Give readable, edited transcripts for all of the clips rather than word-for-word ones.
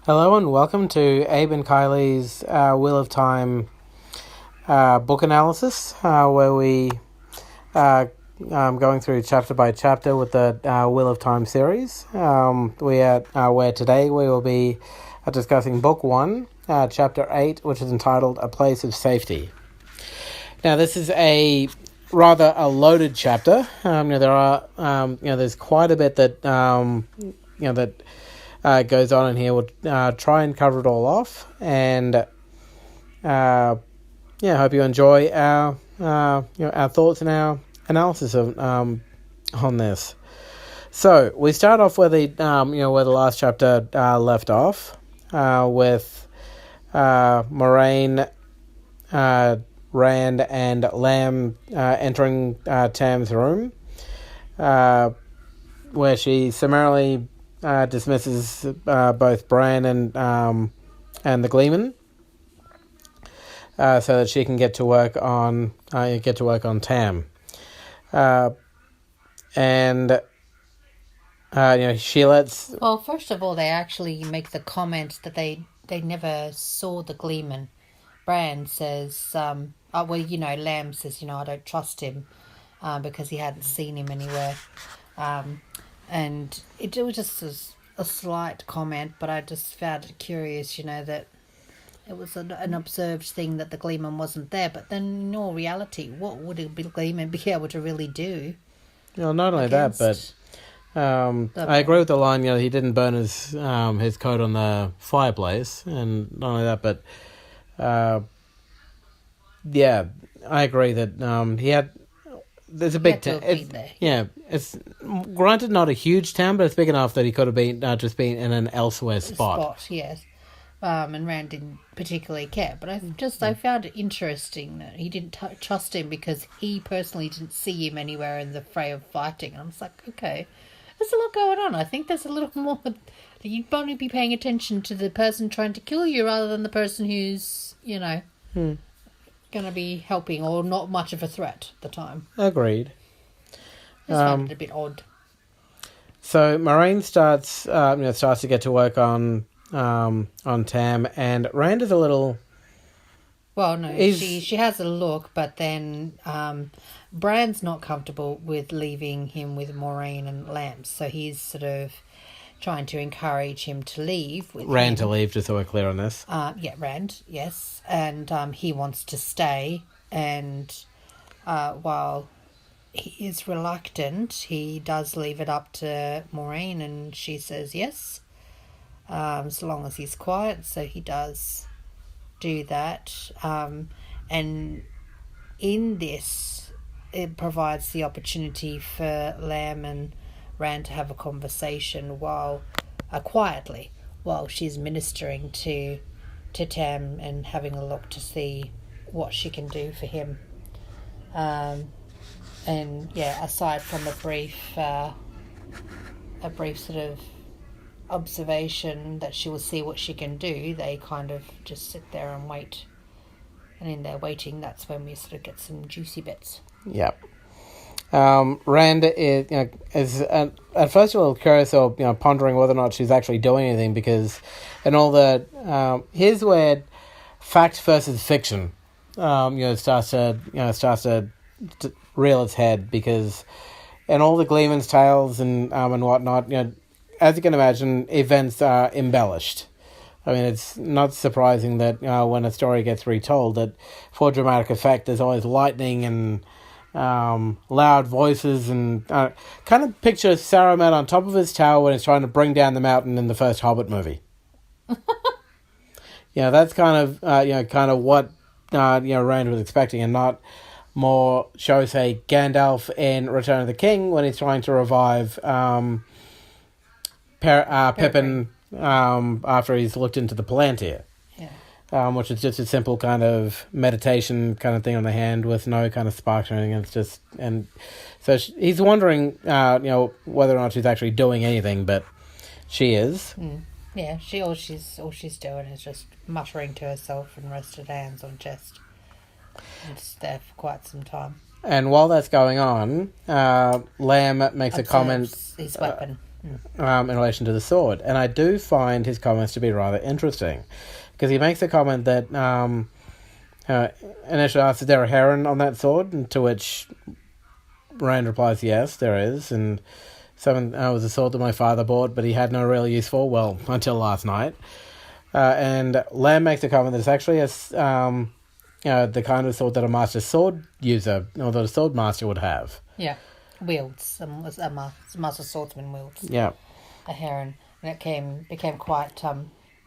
Hello and welcome to Abe and Kylie's Wheel of Time book analysis, where we going through chapter by chapter with the Wheel of Time series. Where today we will be discussing book 1, chapter 8, which is entitled A Place of Safety. Now, this is a rather a loaded chapter. There's quite a bit that goes on in here. We'll try and cover it all off, and hope you enjoy our thoughts and our analysis of on this. So we start off where the where the last chapter left off, with Moiraine, Rand, and Lam entering Tam's room, where she summarily dismisses both Bran and the Gleeman, so that she can get to work on Tam, and she lets. Well, first of all, they actually make the comment that they never saw the Gleeman. Bran says, Lam says, I don't trust him because he hadn't seen him anywhere. And it was just a slight comment, but I just found it curious, that it was an observed thing that the Gleeman wasn't there. But then, in all reality, what would a Gleeman be able to really do? Well, not only that, but I agree with the line. He didn't burn his coat on the fireplace, and not only that, but I agree that he had. There's a big town. It's granted not a huge town, but it's big enough that he could have been just been in an elsewhere spot. Yes. And Rand didn't particularly care, but I found it interesting that he didn't trust him because he personally didn't see him anywhere in the fray of fighting. And I was like, okay, there's a lot going on. I think there's a little more. You'd probably be paying attention to the person trying to kill you rather than the person who's, going to be helping or not much of a threat at the time. Agreed. I just found it a bit odd. So Moiraine starts to get to work on Tam, and Rand is a little. Well, no, she has a look, but then Bran's not comfortable with leaving him with Moiraine and Lam, so he's sort of trying to encourage him to leave. Rand to leave, just so we're clear on this. Rand, yes. And he wants to stay. And while he is reluctant, he does leave it up to Moiraine, and she says yes, so long as he's quiet. So he does do that. And in this, it provides the opportunity for Lam and Rand to have a conversation quietly while she's ministering to Tam and having a look to see what she can do for him. Aside from a brief sort of observation that she will see what she can do, they kind of just sit there and wait. And in their waiting, that's when we sort of get some juicy bits. Yep. Rand is at first a little curious or pondering whether or not she's actually doing anything, because in all the here's where fact versus fiction starts to reel its head, because in all the Gleeman's tales and whatnot, as you can imagine, events are embellished. I mean, it's not surprising that when a story gets retold, that for dramatic effect, there's always lightning and loud voices, and kind of picture Saruman on top of his tower when he's trying to bring down the mountain in the first Hobbit movie. That's kind of what Rand was expecting, and not more, shall we say, Gandalf in Return of the King when he's trying to revive Pippin after he's looked into the Palantir. Which is just a simple kind of meditation kind of thing on the hand with no kind of sparks or anything. He's wondering, whether or not she's actually doing anything, but she is. Yeah, all she's doing is just muttering to herself and rested hands on chest. And just there for quite some time. And while that's going on, Lam makes a comment. His weapon. in relation to the sword. And I do find his comments to be rather interesting, because he makes a comment that initially asks, is there a heron on that sword? And to which Rand replies, yes, there is. And something was a sword that my father bought, but he had no real use for, well, until last night. And Lamb makes a comment that it's actually the kind of sword that a master sword user, or that a sword master would have. Yeah. Wields. A master swordsman wields. Yeah. A heron. And it became quite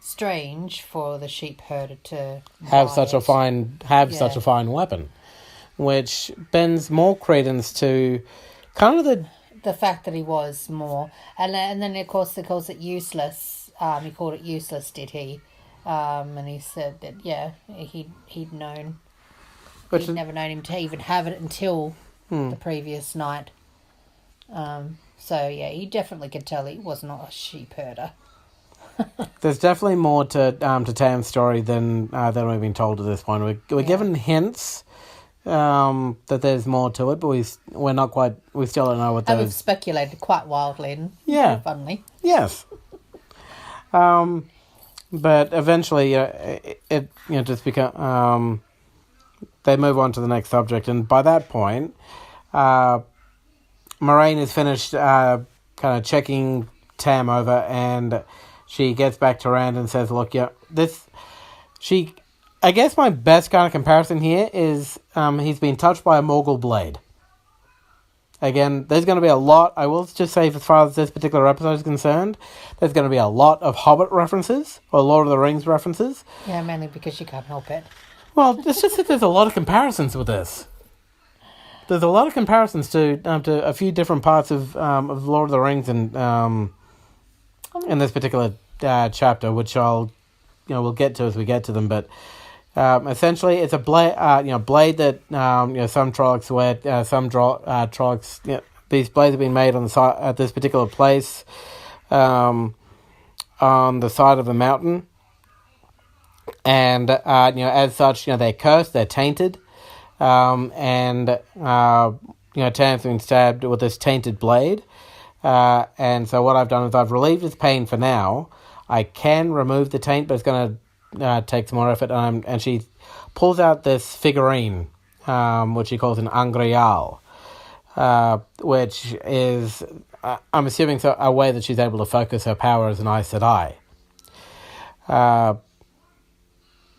strange for the sheep herder to have such a fine weapon, which bends more credence to kind of the fact that he was more, and then of course he calls it useless. He called it useless, did he? And he said that he'd known, he'd never known him to even have it until the previous night. So yeah, he definitely could tell he was not a sheep herder. There's definitely more to Tam's story than we've been told at this point. We're given hints that there's more to it, but we're not quite. We still don't know what those. We've speculated quite wildly and funny. Yes. But eventually, it just become. They move on to the next subject, and by that point, Moiraine has finished kind of checking Tam over, and she gets back to Rand and says, "Look, I guess my best kind of comparison here is he's been touched by a Morgul blade." Again, there's going to be a lot, I will just say, as far as this particular episode is concerned, there's going to be a lot of Hobbit references, or Lord of the Rings references. Yeah, mainly because you can't help it. Well, it's just that there's a lot of comparisons with this. There's a lot of comparisons to a few different parts of Lord of the Rings and in this particular chapter, which we'll get to as we get to them, but essentially it's a blade, blade that some Trollocs wear. Some Trollocs, these blades have been made on the side at this particular place, on the side of a mountain, and as such, they're cursed, they're tainted, and Tam's been stabbed with this tainted blade. And so what I've done is I've relieved his pain for now. I can remove the taint, but it's going to take some more effort. And she pulls out this figurine, which she calls an Angreal, which is, I'm assuming, a way that she's able to focus her power as an Aes Sedai.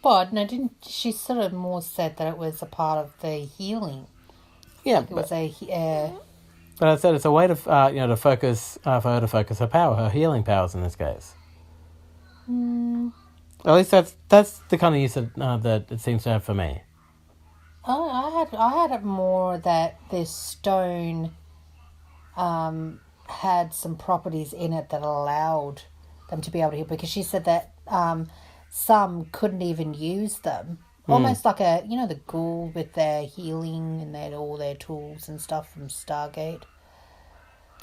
But no, didn't she sort of more said that it was a part of the healing? Yeah, it was a. But I said it's a way to to focus for her to focus her power, her healing powers in this case. At least that's the kind of use that it seems to have for me. I had it more that this stone had some properties in it that allowed them to be able to heal, because she said that some couldn't even use them. Almost like the Ghoul with their healing and all their tools and stuff from Stargate.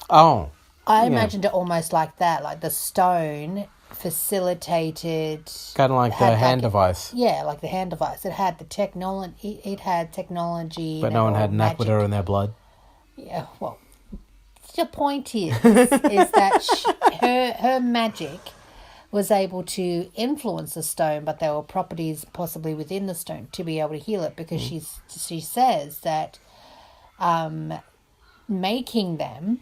Oh. I imagined it almost like that, like the stone facilitated... Kind of like the hand device. Yeah, like the hand device. It had the technology. It had technology. But no one had Naquadah in their blood. Yeah, well, the point is that her magic was able to influence the stone, but there were properties possibly within the stone to be able to heal it, because she says that making them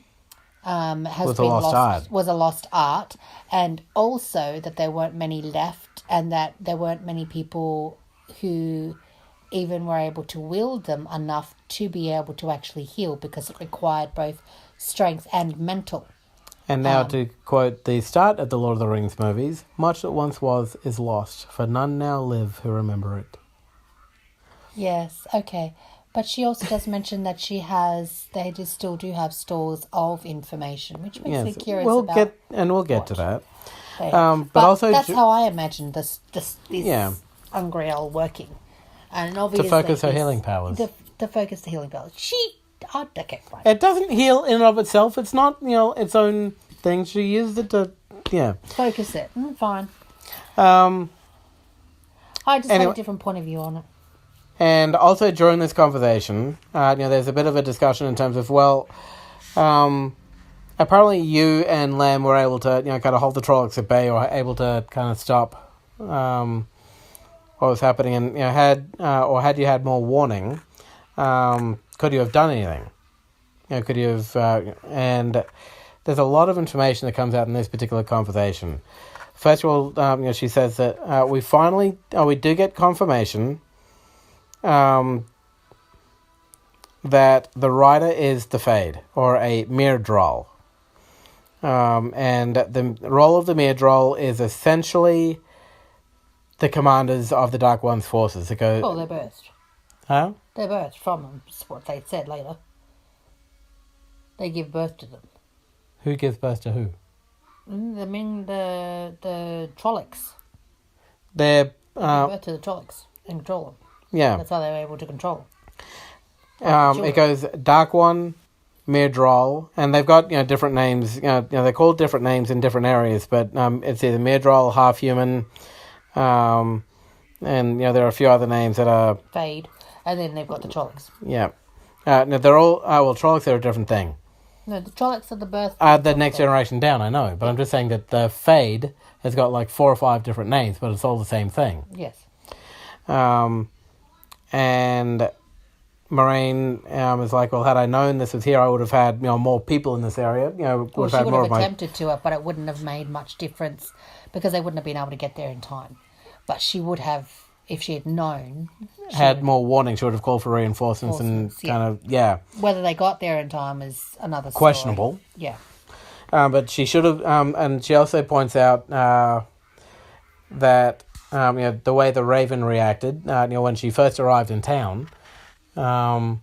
was a lost art, and also that there weren't many left, and that there weren't many people who even were able to wield them enough to be able to actually heal, because it required both strength and mental. And now to quote the start of the Lord of the Rings movies, much that once was is lost, for none now live who remember it. Yes, okay. But she also does mention that they still do have stores of information, which makes me curious we'll get to that. But also that's how I imagined this Angreal working. And obviously to focus her healing powers. To focus the healing powers. Okay, fine. It doesn't heal in and of itself. It's not, its own thing. She used it to, focus it. Fine. I just have a different point of view on it. And also during this conversation, there's a bit of a discussion in terms of, apparently you and Lamb were able to, kind of hold the Trollocs at bay, or able to kind of stop what was happening. And had you had more warning, could you have done anything? Could you have? And there's a lot of information that comes out in this particular conversation. First of all, she says that we do get confirmation that the rider is the Fade, or a Myrddraal. And the role of the Myrddraal is essentially the commanders of the Dark One's forces. It goes, Well, they're birthed. huh? They're birthed from them. That's what they said later. They give birth to them. Who gives birth to who? I mean, the Trollocs. They're, They give birth to the Trollocs and control them. yeah. That's how they were able to control them. It goes Dark One, Myrddraal, and they've got different names. They're called different names in different areas, but it's either Myrddraal, half human, and there are a few other names that are Fade. And then they've got the Trollocs. yeah. No, they're all Trollocs are a different thing. No, the Trollocs are the birth. The next generation down, I know, but I'm just saying that the Fade has got like 4 or 5 different names, but it's all the same thing. Yes. And Moiraine is like, well, had I known this was here, I would have had more people in this area. Would Well, have she had would more have of my. attempted to it, but it wouldn't have made much difference because they wouldn't have been able to get there in time. But she would have, if she had known, Had more warning, she would have called for reinforcements and Reinforcements, yeah. kind of whether they got there in time is another story. questionable. Yeah. But she should have, and she also points out that the way the Raven reacted, when she first arrived in town, that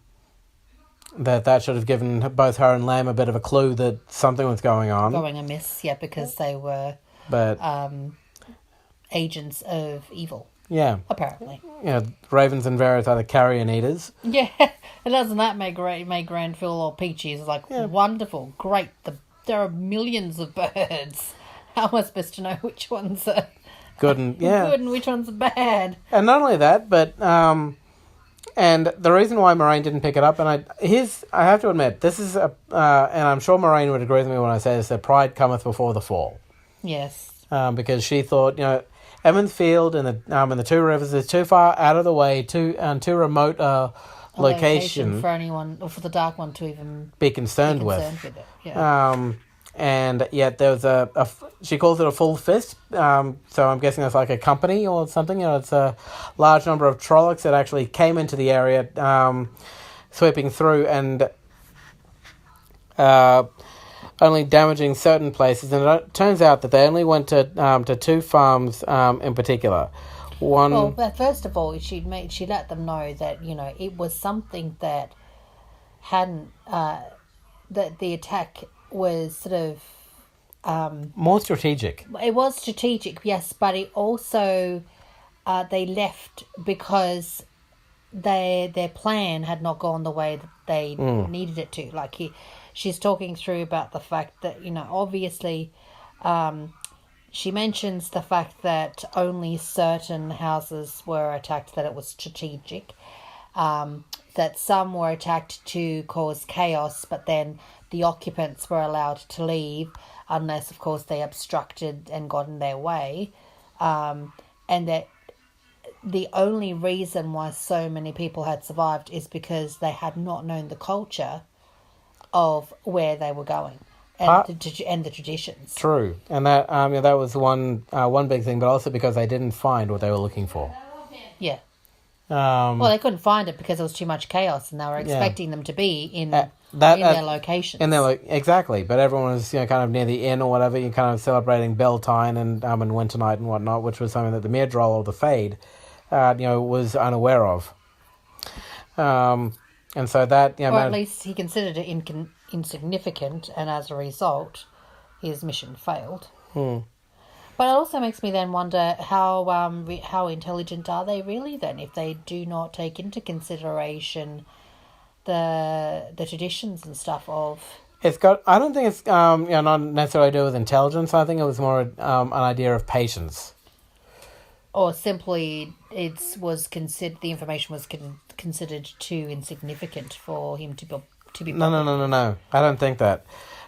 should have given both her and Lamb a bit of a clue that something was going on. Going amiss, yeah, because they were But agents of evil, yeah, apparently. Ravens and Varys are the carrion eaters. Yeah, and doesn't that make Granville or Peachy is like wonderful, great. There are millions of birds. How am I supposed to know which ones are Good and yeah, good and which ones are bad? and not only that, but and the reason why Moiraine didn't pick it up, and I have to admit, this is and I'm sure Moiraine would agree with me when I say this, that pride cometh before the fall. Yes. Because she thought, Emmons Field and the Two Rivers is too far out of the way, too remote location for anyone or for the Dark One to even be concerned with. it. Yeah. And yet there was she calls it a full fist. So I'm guessing it's like a company or something. It's a large number of Trollocs that actually came into the area, sweeping through and only damaging certain places. And it turns out that they only went to 2 farms in particular. One. Well, but first of all, she let them know that it was something that hadn't that the attack was sort of more strategic. It was strategic, yes, but it also they left because their plan had not gone the way that they needed it to. Like she's talking through about the fact that obviously. She mentions the fact that only certain houses were attacked, that it was strategic, that some were attacked to cause chaos, but then the occupants were allowed to leave unless, of course, they obstructed and got in their way, and that the only reason why so many people had survived is because they had not known the culture of where they were going. And the traditions. True, and that that was one big thing, but also because they didn't find what they were looking for. Yeah. Well, they couldn't find it because there was too much chaos, and they were expecting them to be in their locations. Exactly, but everyone was kind of near the inn or whatever. You're kind of celebrating Beltane and Winter Night and whatnot, which was something that the Myrddraal or the Fade, was unaware of. And so that or at least he considered it insignificant, and as a result, his mission failed. But it also makes me then wonder how intelligent are they really then, if they do not take into consideration the traditions and stuff of. It's got. I don't think it's not necessarily to do with intelligence. I think it was more an idea of patience. Or simply, the information was considered too insignificant for him to be. No. I don't think that.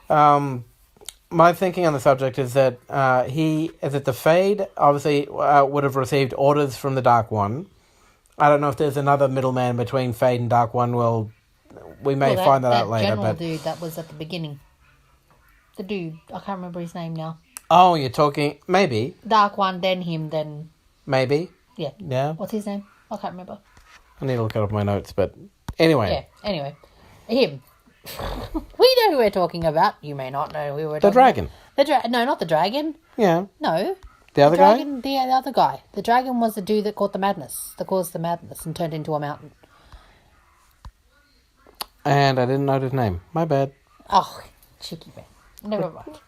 My thinking on the subject is that the Fade obviously would have received orders from the Dark One. I don't know if there's another middleman between Fade and Dark One. Well, we may find that out later. General but dude that was at the beginning. The dude, I can't remember his name now. oh, you're talking maybe, Dark One, then him, then maybe, yeah. yeah. What's his name? I can't remember. I need to look it up in my notes, but anyway, Yeah. Anyway, him. We know who we're talking about. You may not know who we're the talking dragon. about. No, not the dragon. Yeah, No. the other Dragon, the other guy. The dragon was the dude that caused the madness and turned into a mountain. guy, and I didn't know his name. My bad. Oh, cheeky man. Never mind.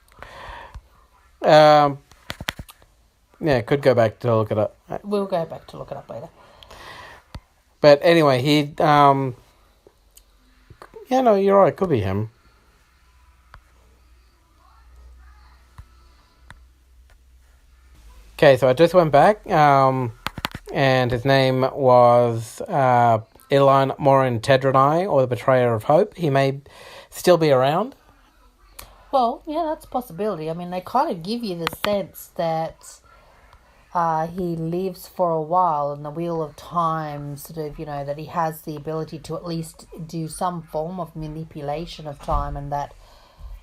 Yeah, could go back to look it up. We'll go back to look it up later. But anyway, he yeah, no, you're right. Could be him. Okay, so I just went back, and his name was Ilan Morin Tedranai, or the Betrayer of Hope. He may still be around. Well, yeah, that's a possibility. I mean, they kind of give you the sense that he lives for a while in the Wheel of Time, sort of, that he has the ability to at least do some form of manipulation of time, and that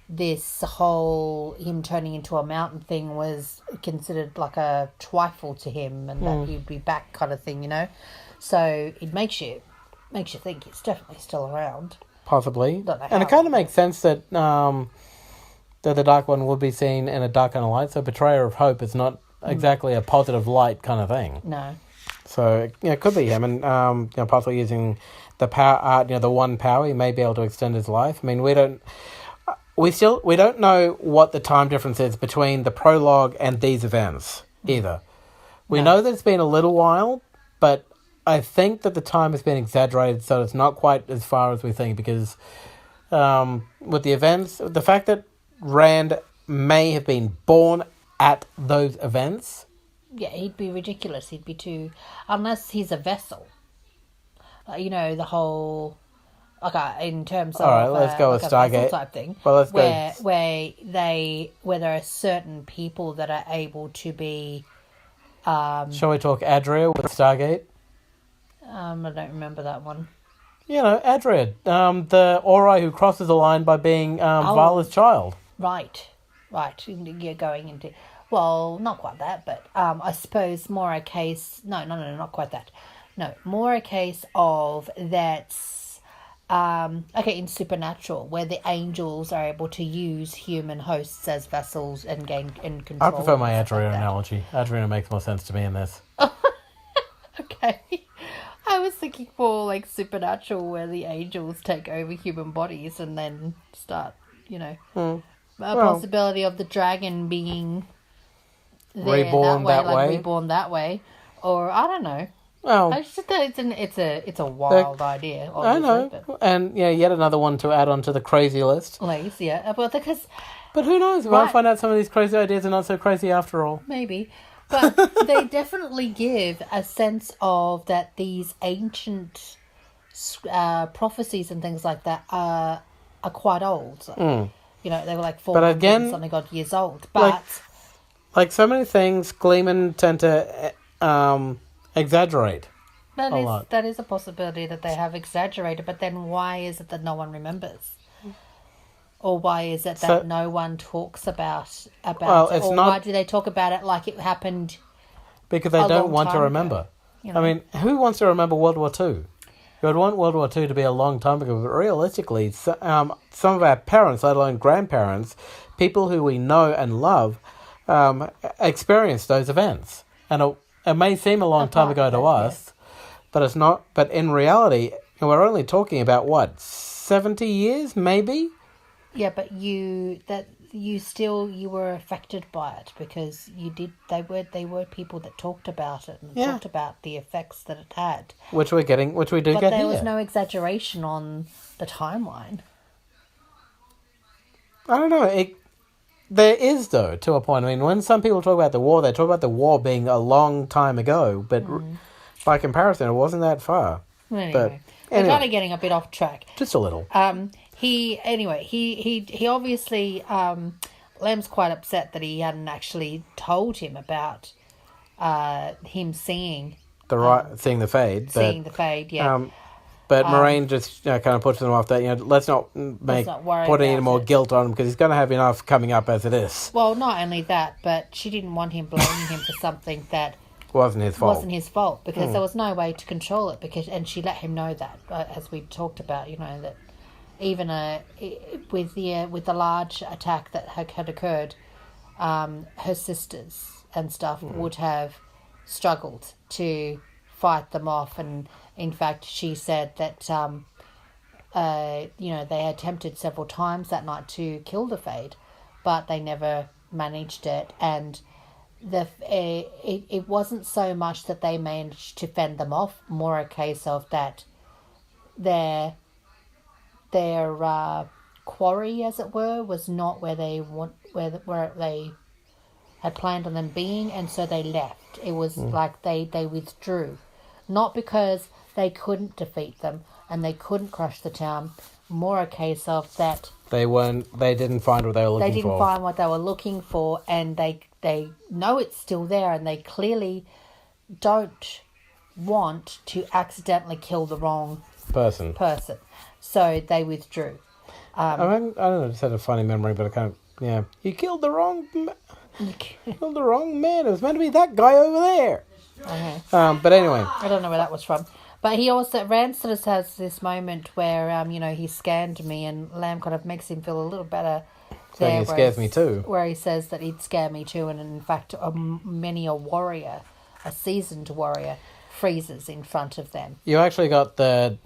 this whole him turning into a mountain thing was considered like a trifle to him, and that he'd be back kind of thing, So it makes you think he's definitely still around. Possibly. Don't know And it how. kind of makes sense that that the Dark One would be seen in a dark and a light, so Betrayer of Hope is not exactly a positive light kind of thing. No. So it could be him, and possibly using the power, the one power, he may be able to extend his life. I mean, we don't know what the time difference is between the prologue and these events either. We know that it's been a little while, but I think that the time has been exaggerated, so it's not quite as far as we think, because with the events, the fact that Rand may have been born at those events. Yeah, he'd be ridiculous. He'd be too... Unless he's a vessel. The whole... Okay, in terms of... All right, let's go like with a vessel Stargate. type thing. Well, let's where, go... Where there are certain people that are able to be... Shall we talk Adria with Stargate? I don't remember that one. Adria. The Ori who crosses the line by being Vala's child. Right. You're going into... Well, not quite that, but I suppose more a case... No, not quite that. No, more a case of that's... in Supernatural, where the angels are able to use human hosts as vessels and gain and control. I prefer my and stuff Adria like that. analogy. Adria makes more sense to me in this. Okay. I was thinking more like Supernatural, where the angels take over human bodies and then start, a possibility of the dragon being there Reborn that way. reborn that way, or I don't know. Well, I just think that it's a wild idea. I know, but and yet another one to add onto the crazy list. please, yeah, but because But who knows? We might find out some of these crazy ideas are not so crazy after all. maybe. But they definitely give a sense of that these ancient prophecies and things like that are quite old. They were like 400 again, something odd years old. But like so many things, Gleeman tend to exaggerate. lot. that is a possibility that they have exaggerated. But then why is it that no one remembers? Or why is it that no one talks about Well, it? it's Or not- why do they talk about it like it happened? Because they A don't long want to time remember. ago, I mean, who wants to remember World War II? You would want World War II to be a long time ago, but realistically, some of our parents, let alone grandparents, people who we know and love, experienced those events. And it may seem a long time ago to us, but it's not. But in reality, we're only talking about, 70 years, maybe? Yeah, but you were affected by it because they were people that talked about it and talked about the effects that it had. Which we do But get there here. was no exaggeration on the timeline. I don't know. There is, though, to a point. I mean, when some people talk about the war, they talk about the war being a long time ago, but by comparison, it wasn't that far. Anyway, But we're kind of getting a bit off track. just a little. he obviously Lem's quite upset that he hadn't actually told him about him seeing seeing the fade. the fade. Yeah. But Moraine just kind of puts them off that, let's not put any more guilt on him because he's going to have enough coming up as it is. Well, not only that, but she didn't want him blaming him for something that wasn't his fault because there was no way to control it and she let him know that as we talked about, that even with the large attack that had occurred, her sisters and stuff would have struggled to fight them off, and in fact she said that they attempted several times that night to kill the Fade, but they never managed it, and it wasn't so much that they managed to fend them off, more a case of that their quarry, as it were, was not where they had planned on them being, and so they left. It was like they withdrew, not because they couldn't defeat them and they couldn't crush the town, more a case of that they didn't find what they were looking for. They didn't find what they were looking for, and they know it's still there, and they clearly don't want to accidentally kill the wrong person. So they withdrew. I don't know, I just had a funny memory, but I can't. Yeah, you killed the wrong. Killed the wrong man. It was meant to be that guy over there. Okay. But anyway, I don't know where that was from. But he also, Rand sort of has this moment where, he scanned me, and Lamb kind of makes him feel a little better. Saying he scares me too. Where he says that he'd scare me too, and in fact, many a warrior, a seasoned warrior, freezes in front of them. You actually got the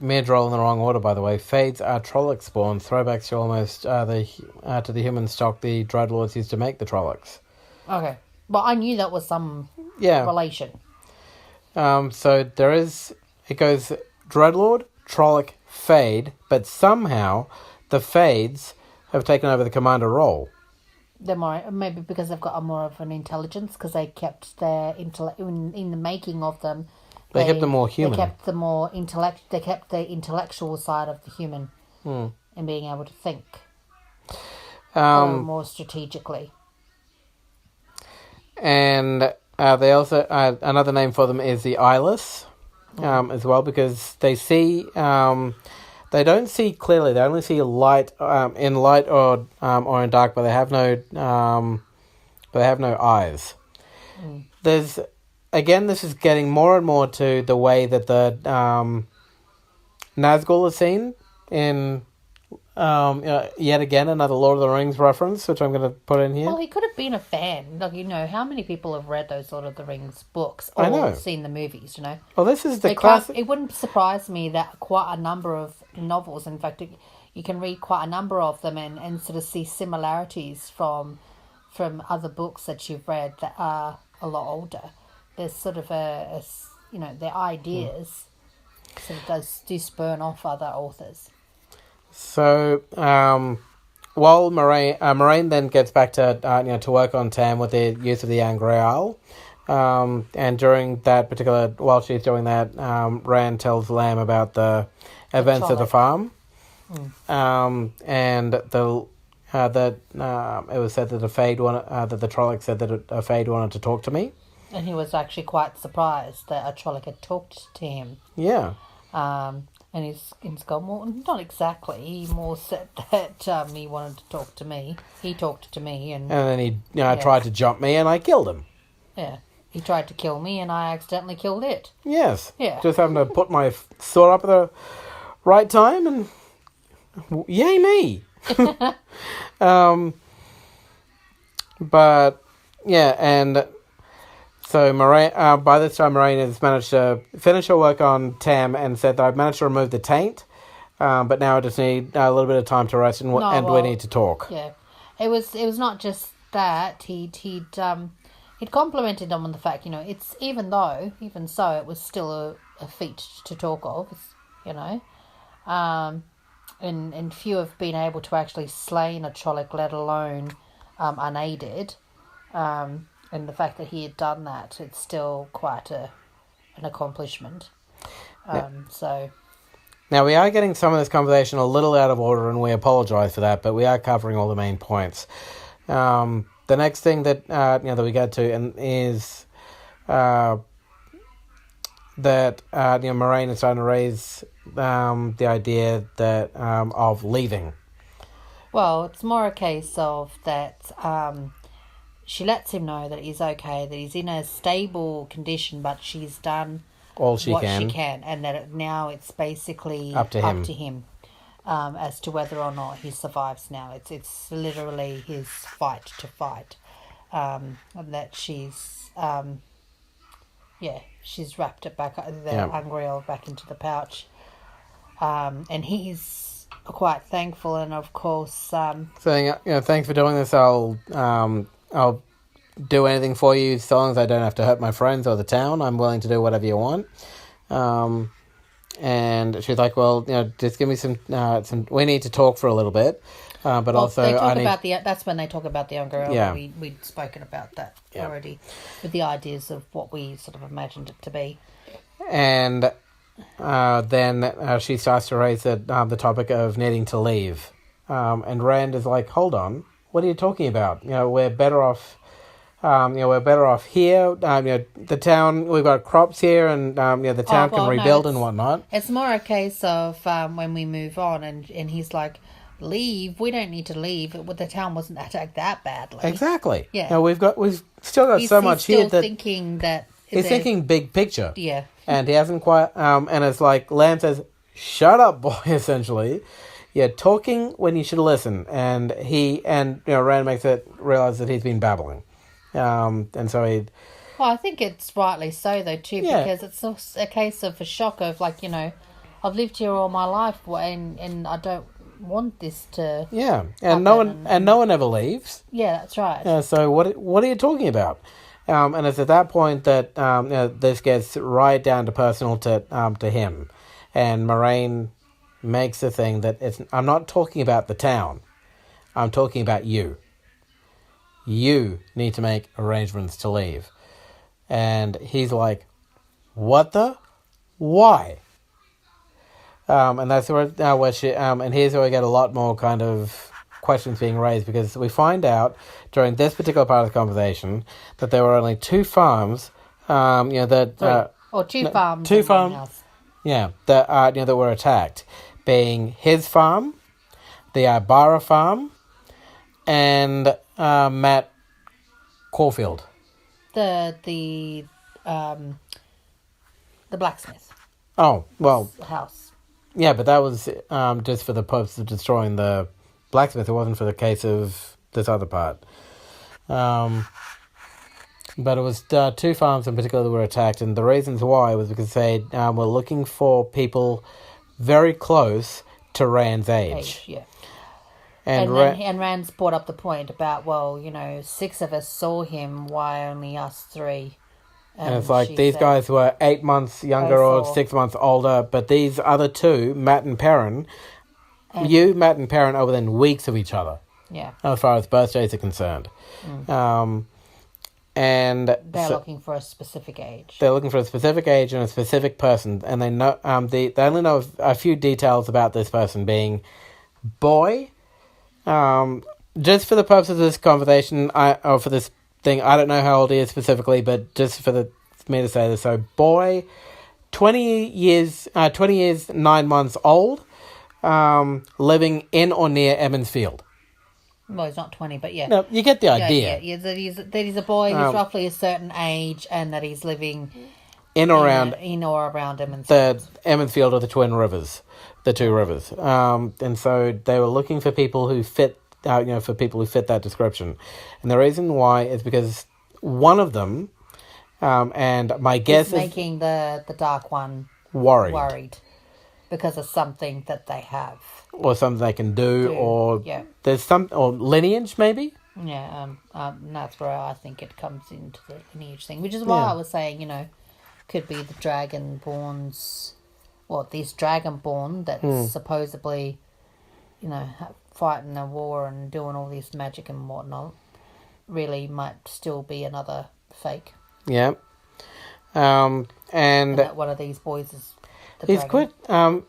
mid-roll in the wrong order, by the way. Fades are Trolloc spawns. Throwbacks to almost to the human stock the Dreadlords used to make the Trollocs. Okay. Well, I knew that was some relation. So there is... It goes Dreadlord, Trolloc, Fade, but somehow the Fades have taken over the commander role. They're more... Maybe because they've got more of an intelligence, because they kept their intellect... In the making of them... They kept them more human. They kept the more They kept the intellectual side of the human and being able to think more strategically. And they also another name for them is the eyeless, as well, because they see. They don't see clearly. They only see light in light or in dark, but they have no. They have no eyes. There's. Again, this is getting more and more to the way that the Nazgul is seen in yet again another Lord of the Rings reference, which I'm going to put in here. Well, he could have been a fan. Like, how many people have read those Lord of the Rings books or seen the movies, Well, this is the classic... It wouldn't surprise me that quite a number of novels, in fact, you can read quite a number of them and sort of see similarities from other books that you've read that are a lot older. There's sort of their ideas sort of do spurn off other authors. So, while Moraine then gets back to work on Tam with the use of the Angreal, and during that particular, while she's doing that, Rand tells Lamb about the events at the farm, and it was said that the Trolloc said that a Fade wanted to talk to me. And he was actually quite surprised that a Trolloc had talked to him. Yeah. And he's gone, well, not exactly. He more said that he wanted to talk to me. He talked to me. And then he tried to jump me and I killed him. Yeah. He tried to kill me and I accidentally killed it. Yes. Yeah. Just having to put my sword up at the right time and... Yay me! But, yeah, and... So Moraine, by this time, Moraine has managed to finish her work on Tam and said that I've managed to remove the taint, but now I just need a little bit of time to rest and we need to talk. Yeah, it was not just that. He'd complimented him on the fact, it's even so, it was still a feat to talk of, and few have been able to actually slay a Trolloc, let alone unaided. And the fact that he had done that, it's still quite an accomplishment. So, Now, we are getting some of this conversation a little out of order, and we apologise for that, but we are covering all the main points. The next thing that that we get to is that Moraine is starting to raise the idea that of leaving. well, it's more a case of that she lets him know that he's okay, that he's in a stable condition, but she's done All she what can. she can, and that now it's basically Up to him as to whether or not he survives now. It's literally his fight to fight. And that she's she's wrapped it back, the Angreal back into the pouch. And he's quite thankful, and of course Saying, thanks for doing this. I'll do anything for you as long as I don't have to hurt my friends or the town. I'm willing to do whatever you want. And she's like, well, just give me some. We need to talk for a little bit. But also, they talk I need. about that's when they talk about the Angreal. Yeah. We'd spoken about that already, with the ideas of what we sort of imagined it to be. And then she starts to raise the topic of needing to leave. And Rand is like, hold on, what are you talking about? We're better off. We're better off here. The town, we've got crops here, and the town can rebuild and whatnot. It's more a case of when we move on, and he's like, leave. We don't need to leave. The town wasn't attacked that badly. Exactly. Yeah. We've still got so much here that thinking that he's thinking big picture. Yeah. And he hasn't quite. And it's like Lamb says, "Shut up, boy." Essentially, you're talking when you should listen. And Rand makes it realize that he's been babbling. And so he. Well, I think it's rightly so though too, because it's a case of a shock of like, I've lived here all my life, and I don't want this to. Yeah, and no one ever leaves. Yeah, that's right. So what are you talking about? And it's at that point that this gets right down to personal to him, and Moraine makes the thing that I'm not talking about the town, I'm talking about you. You need to make arrangements to leave. And he's like, what the? Why? And that's where she, and here's where we get a lot more kind of questions being raised, because we find out during this particular part of the conversation that there were only two farms, two farms. Two farms. Yeah, that were attacked, being his farm, the Ibarra farm, and Matt Caulfield. The blacksmith. Oh, well. House. Yeah, but that was just for the purpose of destroying the blacksmith. It wasn't for the case of this other part. But it was two farms in particular that were attacked, and the reasons why was because they were looking for people very close to Rand's age. Yeah. And Rand's brought up the point about, 6 of us saw him, why only us 3? And it's like, these guys were 8 months younger or 6 months older, but these other two, Matt and Perrin, Matt and Perrin are within weeks of each other. Yeah. As far as birthdays are concerned. And they're looking for a specific age. They're looking for a specific age and a specific person, and they know they only know a few details about this person, being boy. Just for the purpose of this conversation, for this thing, I don't know how old he is specifically, but just for me to say this, so boy, 20 years, 9 months old, living in or near Emmons Field. Well, he's not 20, but yeah. No, you get the idea. Yeah, that he's a boy who's roughly a certain age, and that he's living in or around Emmons Field. The Emmons Field or the Twin Rivers, the two rivers. And so they were looking for people who fit, for people who fit that description. And the reason why is because one of them, and my guess is making the dark one worried because of something that they have. Or something they can do, or there's or lineage maybe. Yeah, that's where I think it comes into the lineage thing, which is why I was saying, could be the Dragonborns, this Dragonborn that's supposedly, fighting a war and doing all this magic and whatnot, really might still be another fake. Yeah, and that one of these boys is He's dragon. quite,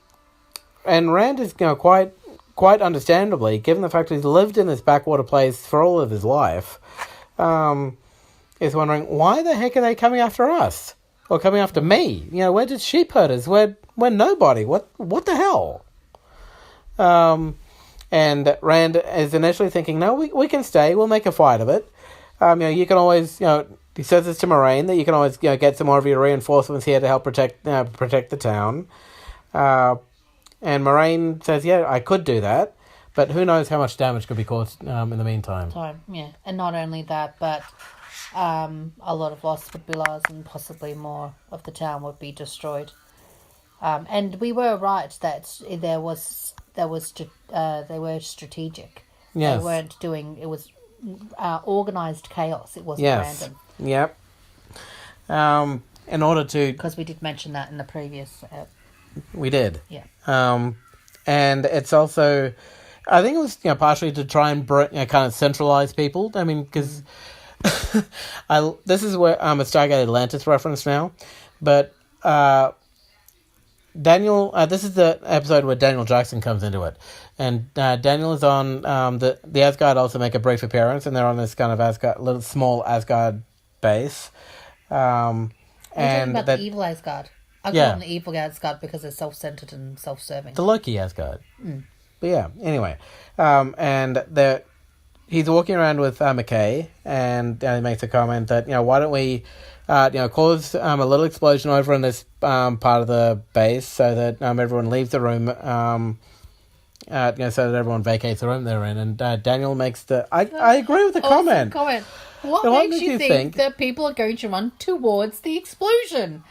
and Rand is, quite understandably, given the fact that he's lived in this backwater place for all of his life, is wondering, why the heck are they coming after us? Or coming after me? We're just sheep herders. We're nobody. What the hell? And Rand is initially thinking, no, we can stay. We'll make a fight of it. You can always, he says this to Moraine, that you can always, get some more of your reinforcements here to help protect the town. And Moraine says, yeah, I could do that, but who knows how much damage could be caused in the meantime. And not only that, but a lot of lost would be lost, and possibly more of the town would be destroyed. And we were right that they were strategic. Yes. They weren't doing, it was organised chaos. It wasn't random. Yep. In order to... Because we did mention that in the previous... we did. Yeah. And it's also... I think it was partially to try and kind of centralise people. I mean, because... this is where a Stargate Atlantis reference now. But... Daniel, this is the episode where Daniel Jackson comes into it, and Daniel is on the Asgard also make a brief appearance, and they're on this kind of little small Asgard base. And about the evil Asgard. I call them the evil Asgard because they're self-centered and self-serving. The Loki Asgard. But yeah, anyway, and he's walking around with McKay, and he makes a comment that why don't we cause a little explosion over in this part of the base so that everyone leaves the room, so that everyone vacates the room they're in. And Daniel makes I agree with the comment. What makes you think that people are going to run towards the explosion?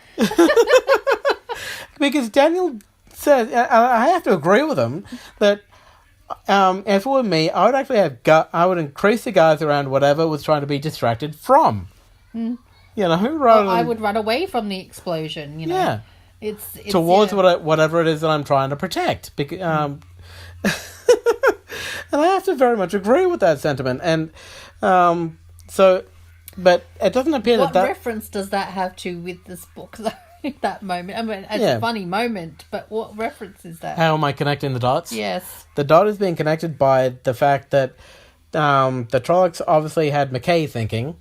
Because Daniel says, I have to agree with him, that if it were me, I would actually I would increase the guards around whatever was trying to be distracted from. I would run away from the explosion. Yeah, it's towards whatever it is that I'm trying to protect. Because, and I have to very much agree with that sentiment. And but it doesn't appear what that reference does that have to with this book? That moment. I mean, it's a funny moment, but what reference is that? How am I connecting the dots? Yes, the dot is being connected by the fact that the Trollocs obviously had McKay thinking.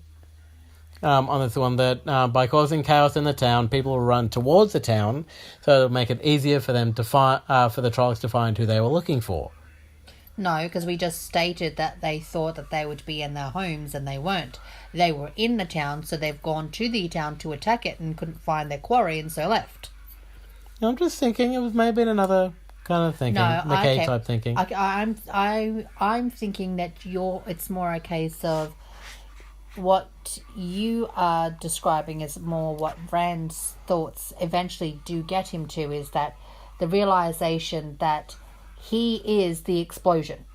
On this one, that by causing chaos in the town, people will run towards the town, so it'll make it easier for them to find, for the Trollocs to find who they were looking for. No, because we just stated that they thought that they would be in their homes, and they weren't. They were in the town, so they've gone to the town to attack it and couldn't find their quarry, and so left. I'm just thinking it was maybe another kind of thinking, McKay type thinking. I'm thinking that it's more a case of what you are describing is more what Rand's thoughts eventually do get him to, is that the realization that he is the explosion.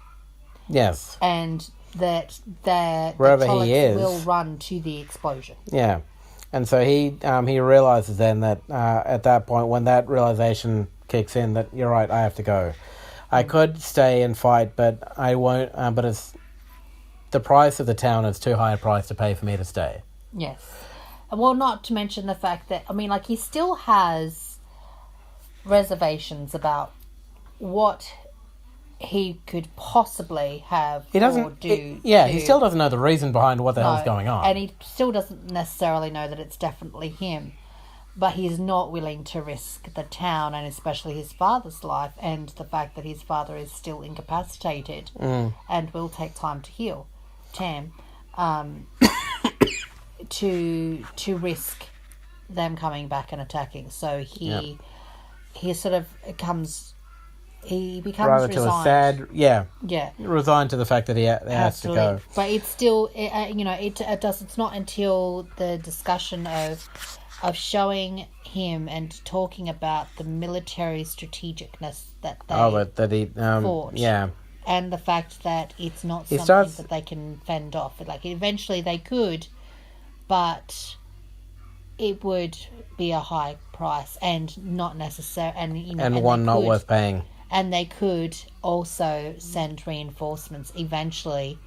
Yes. And that the wherever Trollocs he is will run to the explosion. Yeah. And so he realizes then that at that point, when that realization kicks in, that you're right, I have to go. I could stay and fight, but I won't. But it's the price of the town is too high a price to pay for me to stay. Yes. Well, not to mention the fact that, he still has reservations about what he could possibly have or do. He still doesn't know the reason behind what the hell's going on. And he still doesn't necessarily know that it's definitely him. But he's not willing to risk the town, and especially his father's life, and the fact that his father is still incapacitated and will take time to heal. Tam, to risk them coming back and attacking. So he sort of becomes rather resigned. To a sad, resigned to the fact that he has to go. But it's still, it's not until the discussion of showing him and talking about the military strategicness that they fought. Yeah. And the fact that it's not something that they can fend off. Like, eventually they could, but it would be a high price and not necessary. And one not worth paying. And they could also send reinforcements eventually.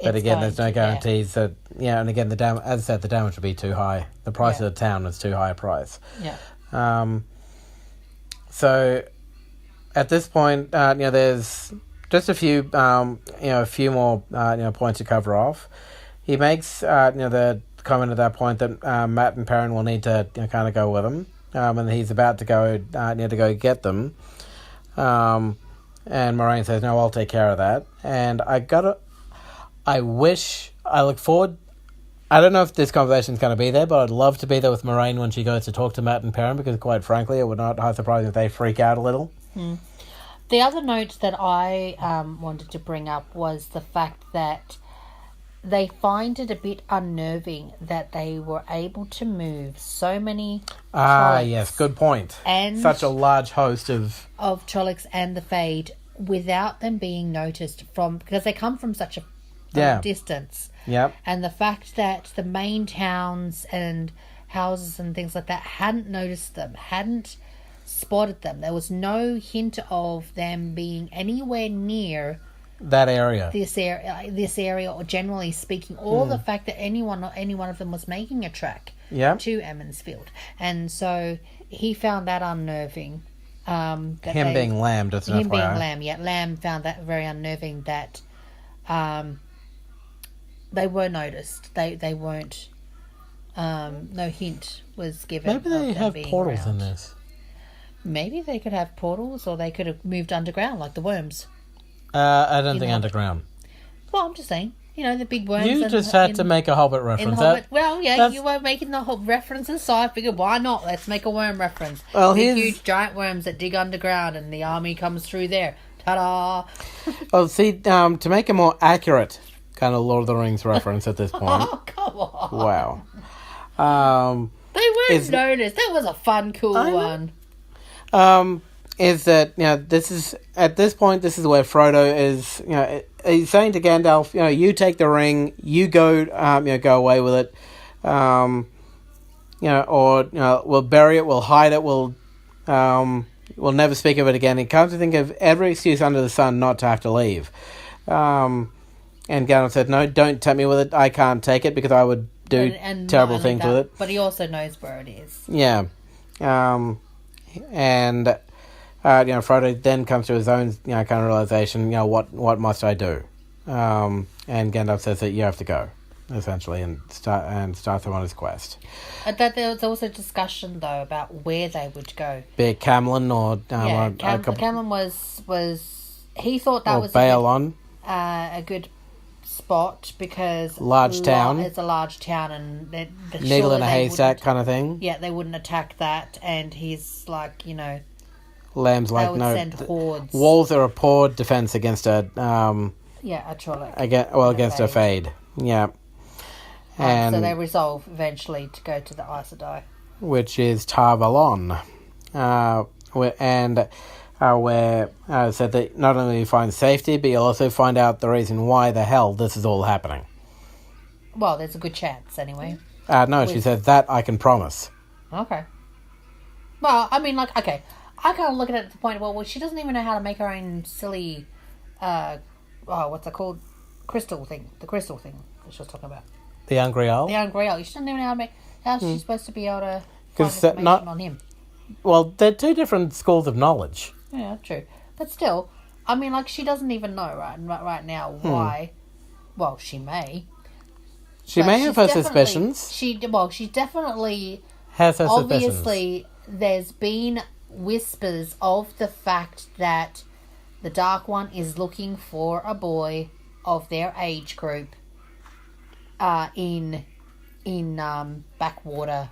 But again, there's no guarantees that, and again, as I said, the damage would be too high. The price of the town was too high a price. Yeah. So at this point, there's just a few more, points to cover off. He makes, the comment at that point that Matt and Perrin will need to kind of go with him, and he's about to go, to go get them. And Moiraine says, "No, I'll take care of that." And I look forward. I don't know if this conversation's going to be there, but I'd love to be there with Moiraine when she goes to talk to Matt and Perrin, because quite frankly, it would not surprise me if they freak out a little. The other note that I wanted to bring up was the fact that they find it a bit unnerving that they were able to move so many Trollocs. Yes, good point. And such a large host of Trollocs and the Fade without them being noticed because they come from such a distance. Yep. And the fact that the main towns and houses and things like that hadn't noticed them, hadn't spotted them. There was no hint of them being anywhere near that area. This area, or generally speaking, or the fact that any one of them was making a track to Emmonsfield. And so he found that unnerving. Being Lamb, doesn't him being Lamb, Lamb found that very unnerving that they were noticed. They weren't. No hint was given. Maybe they have portals in this. Maybe they could have portals, or they could have moved underground like the worms. I don't think underground. Well, I'm just saying. The big worms. You just had to make a Hobbit reference. You were making the references, so I figured, why not? Let's make a worm reference. Well, huge giant worms that dig underground, and the army comes through there. Ta-da! Well, see, to make a more accurate kind of Lord of the Rings reference at this point. Oh, come on! Wow. They weren't noticed. That was a fun, cool one. Is that this is at this point, this is where Frodo is, he's saying to Gandalf, you take the ring, you go go away with it, we'll bury it, we'll hide it, we'll never speak of it again. He comes to think of every excuse under the sun not to have to leave. And Gandalf said, "No, don't tempt me with it. I can't take it because I would do terrible things with it." But he also knows where it is. Yeah. And Frodo then comes to his own kind of realization. What must I do? And Gandalf says that you have to go, essentially, and start him on his quest. That there was also discussion though about where they would go. Be it Camlin or Camlin was he thought that was Baelon. A good spot because town. It's a large town, and needle in a haystack kind of thing. Yeah, they wouldn't attack that, and he's like, Lamb's like, no. Send hordes. Walls are a poor defense against a Trolloc. Against a Fade. Yeah. And so they resolve eventually to go to the Aes Sedai, which is Tar Valon, where said that not only you find safety, but you'll also find out the reason why the hell this is all happening. Well, there's a good chance, anyway. No, she said that I can promise. Okay. Well, I mean, okay. I kind of look at it at the point, well, she doesn't even know how to make her own silly, what's it called? Crystal thing. The crystal thing that she was talking about. The Angreal? The Angreal. She doesn't even know how to make... How's she supposed to be able to find information on him? Well, they're two different schools of knowledge. Yeah, true. But still, I mean, she doesn't even know right now why... Well, she may. She may have her suspicions. She definitely... Has her suspicions. Obviously, there's been whispers of the fact that the Dark One is looking for a boy of their age group in backwater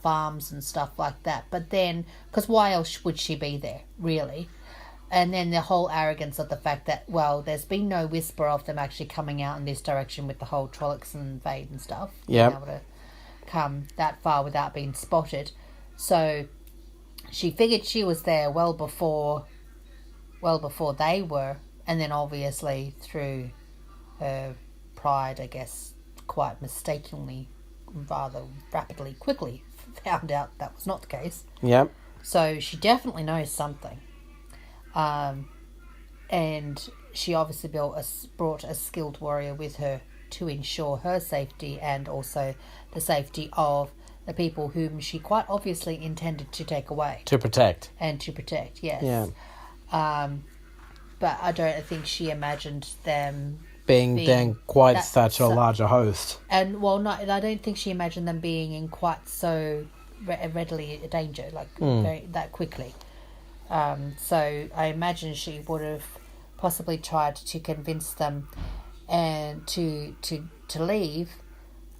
farms and stuff like that. But then, because why else would she be there, really? And then the whole arrogance of the fact that, well, there's been no whisper of them actually coming out in this direction with the whole Trollocs and Fade and stuff. Yeah. Being able to come that far without being spotted. So she figured she was there well before they were. And then obviously through her pride, I guess, quite mistakenly, rather rapidly, quickly found out that was not the case. Yep. So she definitely knows something. And she obviously brought a skilled warrior with her to ensure her safety and also the safety of the people whom she quite obviously intended to take away To protect. and to protect. Yes. Yeah. But I don't think she imagined them Being then quite that- such a larger host. and well, not. I don't think she imagined them being in quite so readily a danger, like very that quickly. So I imagine she would have possibly tried to convince them and to leave,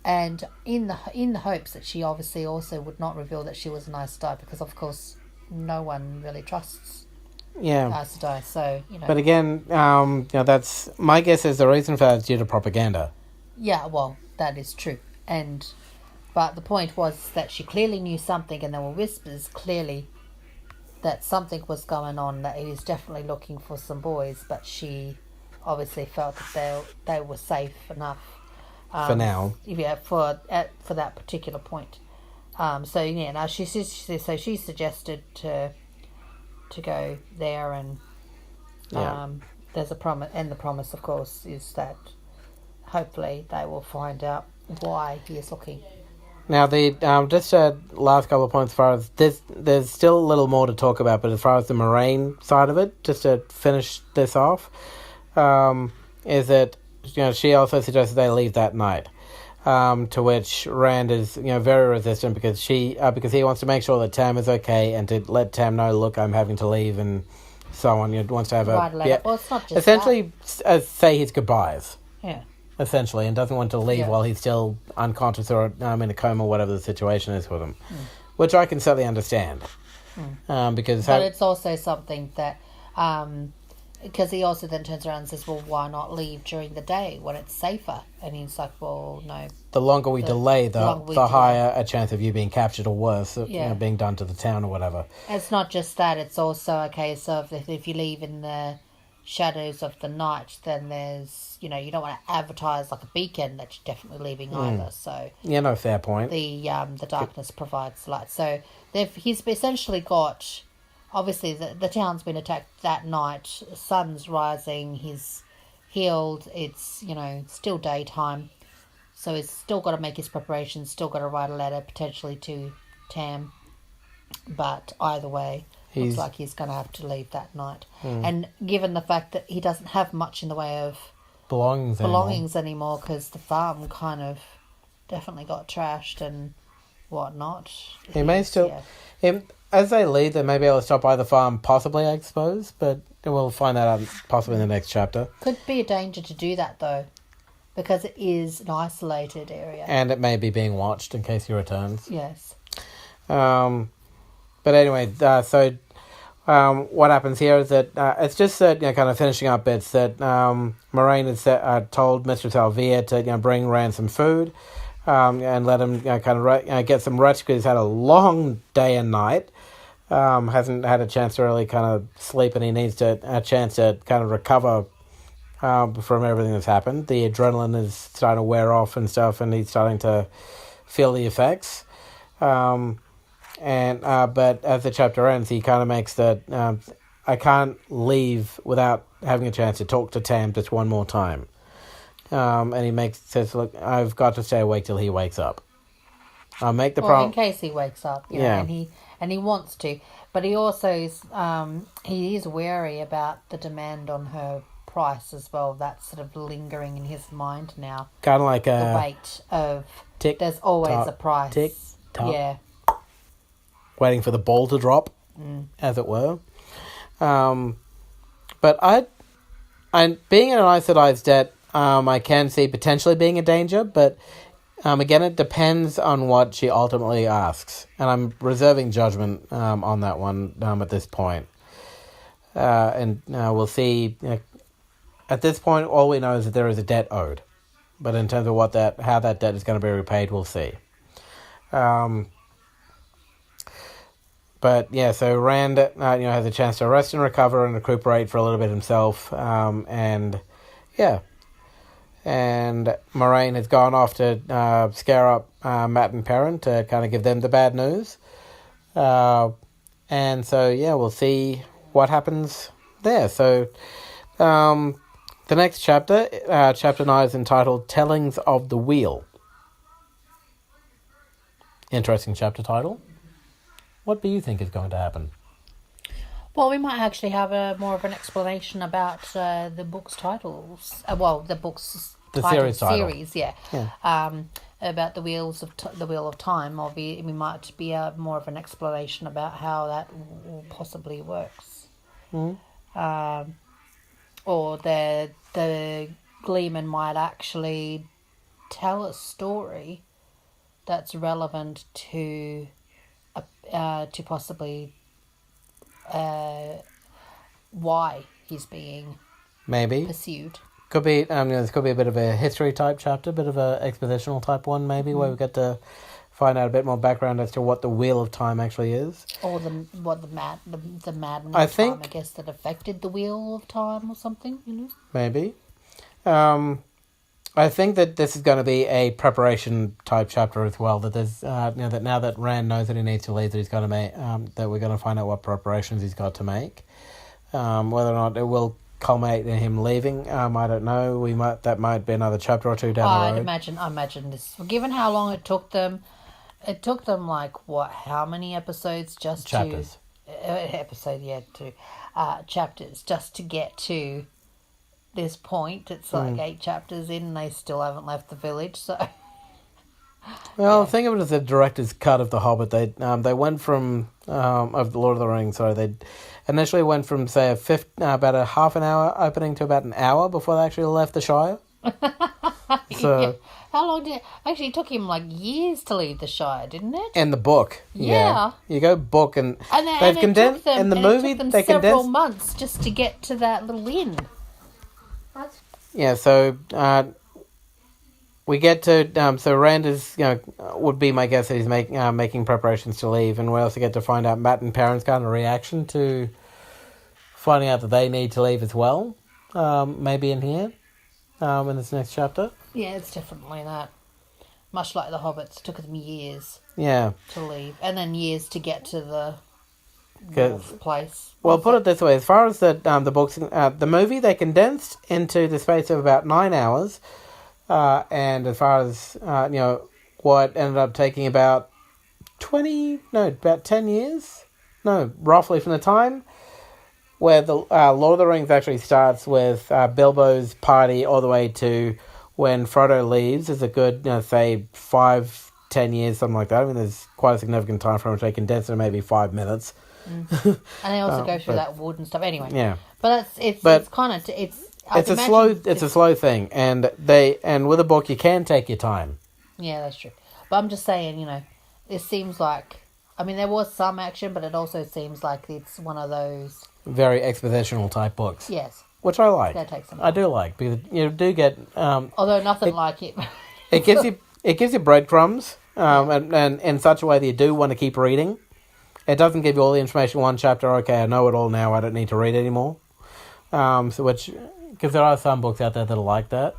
and in the hopes that she obviously also would not reveal that she was an Aes Sedai, because of course no one really trusts Yeah. Aes Sedai. So But again, that's my guess is the reason for that is due to propaganda. yeah, well, that is true, but the point was that she clearly knew something, and there were whispers clearly that something was going on, that he was definitely looking for some boys, but she obviously felt that they were safe enough For now. Yeah, for that particular point. So yeah, now she suggested to go there, and there's a promise, and the promise, of course, is that hopefully they will find out why he is looking. Now, the just last couple of points as far as there's still a little more to talk about, but as far as the Moiraine side of it, just to finish this off, is that she also suggested they leave that night, to which Rand is very resistant because he wants to make sure that Tam is okay and to let Tam know, look, I'm having to leave and so on. He wants to have Well, it's not just essentially say his goodbyes. Yeah. Essentially, and doesn't want to leave while he's still unconscious or in a coma, whatever the situation is with him, which I can certainly understand. Because but it's also something that, because he also then turns around and says, well, why not leave during the day when it's safer? And he's like, well, no. The longer we delay, the delay. higher a chance of you being captured or worse, Yeah. being done to the town or whatever. It's not just that, it's also a case of if you leave in the shadows of the night, then there's, you don't want to advertise like a beacon that you're definitely leaving either. So No, fair point. the darkness provides light. So he's essentially got, obviously the town's been attacked that night. The sun's rising. He's healed. It's still daytime, so he's still got to make his preparations. Still got to write a letter potentially to Tam. But either way, looks like he's going to have to leave that night. And given the fact that he doesn't have much in the way of belongings anymore, because the farm kind of definitely got trashed and whatnot. He may still... as they leave, they may be able to stop by the farm, possibly, I suppose, but we'll find that out possibly in the next chapter. Could be a danger to do that, though, because it is an isolated area. And it may be being watched in case he returns. Yes. But anyway, what happens here is that it's just that, kind of finishing up bits, that Moiraine has told Mistress Alvia to bring Rand some food and let him get some rest because he's had a long day and night. Hasn't had a chance to really kind of sleep, and he needs a chance to kind of recover from everything that's happened. The adrenaline is starting to wear off and stuff, and he's starting to feel the effects. But as the chapter ends, he kind of makes that I can't leave without having a chance to talk to Tam just one more time. And he says, look, I've got to stay awake till he wakes up. I'll make the in case he wakes up, yeah, and he wants to, but he also is he is wary about the demand on her price as well. That's sort of lingering in his mind now. Kind of like the weight of there's always a price. Tick tock. Yeah. Waiting for the ball to drop, as it were. But I being in an Aes Sedai's debt, I can see potentially being a danger, but again, it depends on what she ultimately asks, and I'm reserving judgment on that one at this point. And we'll see. At this point, all we know is that there is a debt owed, but in terms of how that debt is going to be repaid, we'll see. But yeah, so Rand, has a chance to rest and recover and recuperate for a little bit himself, and Moiraine has gone off to scare up Mat and Perrin to kind of give them the bad news, and so we'll see what happens there. So, the next chapter, chapter 9, is entitled "Tellings of the Wheel." Interesting chapter title. What do you think is going to happen? Well, we might actually have more of an explanation about the book's titles. The book's The title, series, yeah. Yeah. About the Wheel of Time. Or we might be more of an explanation about how that possibly works. Or the Gleeman might actually tell a story that's relevant to possibly why he's being Maybe. pursued. Could be, this could be a bit of a history type chapter, bit of a expositional type one, maybe, where we get to find out a bit more background as to what the Wheel of Time actually is. Or the madness I of think- time, I guess, that affected the Wheel of Time or something, Maybe. I think that this is going to be a preparation type chapter as well. That there's, that now that Rand knows that he needs to leave, that he's going to make, that we're going to find out what preparations he's got to make. Whether or not it will culminate in him leaving, I don't know. That might be another chapter or two down the road. I imagine this. Given how long it took them like what? How many episodes just Chapters. chapters just to get to this point. It's like 8 chapters in, and they still haven't left the village. So, Well, think of it as the director's cut of The Hobbit. They went from of the Lord of the Rings. Sorry, they initially went from say about a half an hour opening to about an hour before they actually left the Shire. So, how long did actually it took him like years to leave the Shire, didn't it? in the book, Yeah. you go book and they've it condensed took them, in the and movie. It took them They several condensed. months just to get to that little inn. Yeah, so we get to so Rand is would be my guess that he's making preparations to leave, and we also get to find out Matt and Perrin's kind of reaction to finding out that they need to leave as well. Maybe in here, in this next chapter. Yeah, it's definitely that. Much like the Hobbits, it took them years Yeah. to leave, and then years to get to the Good. wolf place. Well, put it this way: as far as the books, the movie, they condensed into the space of about 9 hours, and as far as what ended up taking about 10 years, roughly from the time where the Lord of the Rings actually starts with Bilbo's party all the way to when Frodo leaves is a good, say 5-10 years, something like that. I mean, there's quite a significant time frame which they condense into maybe 5 minutes. And they also go through that wood and stuff. Anyway, Yeah. but it's kind of it's It's a slow thing, and with a book you can take your time. Yeah, that's true. But I'm just saying, it seems like, I mean, there was some action, but it also seems like it's one of those. Very expositional type books. Yes, Which I like. that takes some I time. do like because you do get Although nothing like it. it gives you breadcrumbs and in such a way that you do want to keep reading. It doesn't give you all the information in one chapter. Okay, I know it all now. I don't need to read anymore. Because there are some books out there that are like that.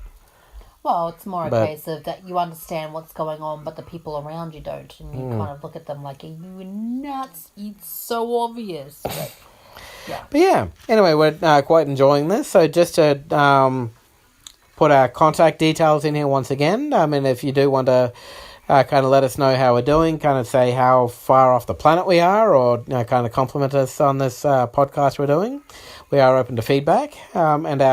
Well, it's more a But- case of that you understand what's going on, but the people around you don't, and you kind of look at them like, "Are you nuts? It's so obvious." But, But yeah, anyway, we're quite enjoying this. So just to put our contact details in here once again. I mean, if you do want to kind of let us know how we're doing, kind of say how far off the planet we are, or kind of compliment us on this podcast we're doing, we are open to feedback. And our